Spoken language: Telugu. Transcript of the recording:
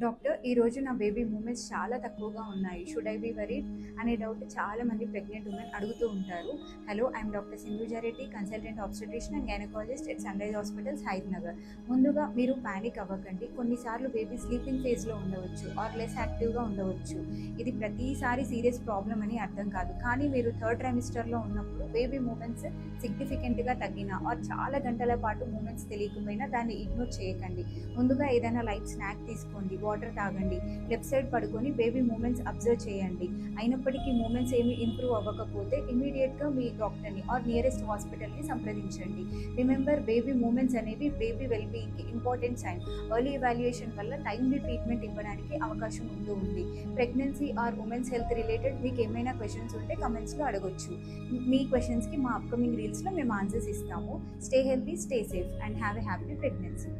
డాక్టర్, ఈరోజు నా బేబీ మూమెంట్స్ చాలా తక్కువగా ఉన్నాయి. షుడ్ ఐ బి వరీడ్ అనే డౌట్ చాలా మంది ప్రెగ్నెంట్ ఉమెన్ అడుగుతూ ఉంటారు. Hello, I'm doctor సింధుజారెడ్డి, consultant obstetrician and gynaecologist at sunrise hospitals, Hyderabad. ముందుగా మీరు పానిక్ అవ్వకండి. కొన్నిసార్లు బేబీ స్లీపింగ్ ఫేజ్లో ఉండవచ్చు ఆర్ లెస్ యాక్టివ్గా ఉండవచ్చు. ఇది ప్రతిసారి సీరియస్ ప్రాబ్లం అని అర్థం కాదు. కానీ మీరు థర్డ్ ట్రైమిస్టర్లో ఉన్నప్పుడు బేబీ మూమెంట్స్ సిగ్నిఫికెంట్గా తగ్గినా ఆర్ చాలా గంటల పాటు మూమెంట్స్ తెలియకపోయినా దాన్ని ఇగ్నోర్ చేయకండి. ముందుగా ఏదైనా లైట్ స్నాక్ తీసుకోండి, వాటర్ తాగండి, లెఫ్ట్ సైడ్ పడుకొని బేబీ మూమెంట్స్ అబ్జర్వ్ చేయండి. అయినప్పటికీ మూమెంట్స్ ఏమి ఇంప్రూవ్ అవ్వకపోతే ఇమీడియట్గా మీ డాక్టర్ని ఆర్ నియరెస్ట్ హాస్పిటల్ని సంప్రదించండి. రిమెంబర్, బేబీ మూమెంట్స్ అనేవి బేబీ వెల్బీయింగ్కి ఇంపార్టెంట్ సైన్. ఎర్లీ ఇవాల్యుయేషన్ వల్ల టైమ్లీ ట్రీట్మెంట్ ఇవ్వడానికి అవకాశం ఉంది. Pregnancy or women's health related మీకు ఏమైనా క్వశ్చన్స్ ఉంటే కమెంట్స్లో అడగొచ్చు. మీ క్వశ్చన్స్కి మా అప్కమింగ్ రీల్స్లో మేము ఆన్సర్స్ ఇస్తాము. Stay healthy, stay safe and have a happy pregnancy.